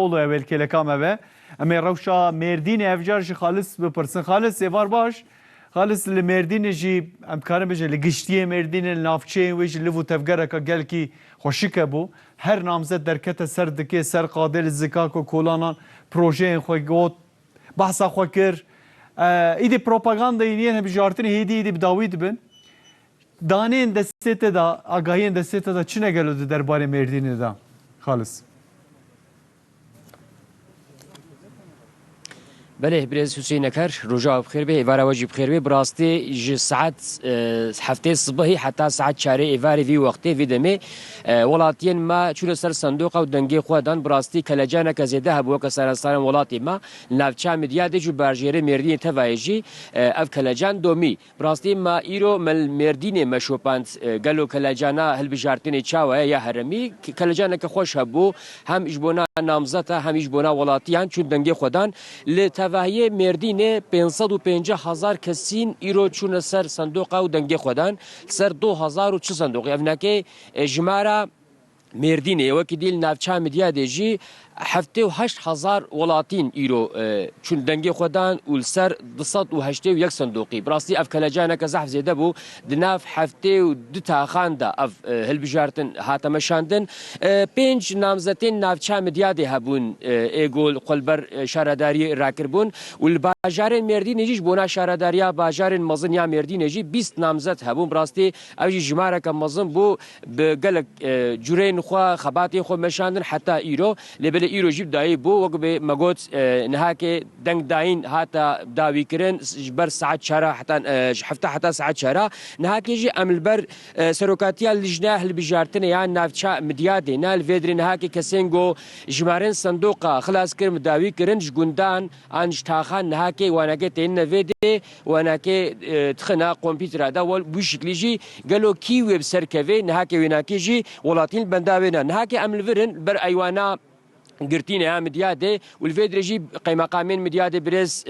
اولو اول کلکام اوه اما روشا مردین افجار جی خالص بپرسن خالص سیوار باش خالص لمردین جی امکارم بجه لگشتی مردین نافچه ویج لفو تفگره که گل کی خوشیکه بو هر نامزد درکت سر دکه سر قادر زکاک و کولانان پروژه خوی گوت بحثا خوی کر ایدی پروپاگاندا اینین هم جارتنی هیدی ایدی بداوید بن دانین دسته دا آگاهین دسته دا چی نگلو درباره مردین دا خالص بله برز حسین کر رجاء بخیر به ایوار واجب بخیر به براستی ج ساعت هفته صبحی حتی ساعت 4 ایوار وی وقتی وی دمی ولاتین ما چون سر صندوق و دنگی خودان براستی کلجانه که زیده هبو که سرانسان ولاتی ما نافچه مدیاد جو برجیر مردین توایجی اف کلجان دومی براستی ما ایرو مل مردین مشوپاند گلو کلجانا هل بجارتین چاوه یا هرمی کلجانه که خوش هبو هم اجبونا نامزتا هم اجبونا ولاتیان چون دنگی خودان توهیه مردین 550,000 کسین ایرو چون سر صندوق و دنگی خودان سر 2000 صندوق افناکه جماره مردینه وکی دیل نافچه مدیا دیجی 78,000 ولاتین ایرو چون دنگی خودان و سر 281 صندوقی براستی اف کلجانه که زحف زیده بو دناف 72 تاخانده اف هلبجارتن هاتمشاندن 5 نامزتین نافچه مدیا دی هبون ایگول قلبر شارداری راکربون و الباجارن مردین جیش بونا شارداریا باجارن مزن یا مردین جی 20 نامزت هبون براستی اوجی جماره که مزن بو بگلک جورین خو خباتی خو مشاندن حتی ایرو لبل ایرو جیب دایی بو وقت به مگوت نهاک دنگ داین حتی داوی کرن بر ساعت شرا حتی ساعت شرا نهاک جی عمل بر سروکاتیا لجناه البجارتن یان نافچه مدیاده نال فدر نهاک کسینگو جمارن صندوق خلاص کرم داوی کرن جگندان انش تاخان نهاک واناک تین فدر واناک تخنا کامپیوتر دا ول بوشکلی جی قالو کی ويب سرکوی نهاک ویناکی جی ولاتین بنداوینا نهاک عمل فرن بر ایوانا قرتين يا مدياده والفيدرجي قيمة قامين مدياده برز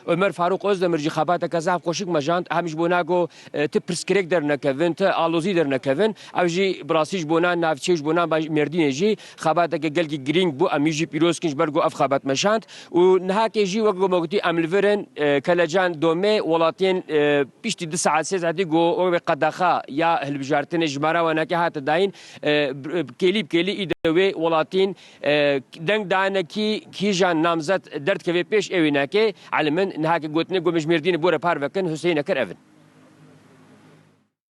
عمر فاروق أزدمر جي خباته كذا خوشك مجاند همش بوناغو تبرسكريك درنا كفن تالوزي درنا كفن او جي براسيج بونا نافچيج بونا مردين جي خباته كجلكي جرينج بو اميجي بيروسكنج برغو اف خبات مشاند ونهاكي جي وقو موقتي املفرن كلاجان دومي ولاتين بيشتي 2 ساعات 6 ساعات جو قداخا يا هلبجارتن جمارا وناكي هات داين كيلي ايدوي ولاتين دنگ دانه کی جان نامزد درد که پیش اوینه که علمن نهاک گوتنه گومش مردین بوره پار وکن حسین کر اون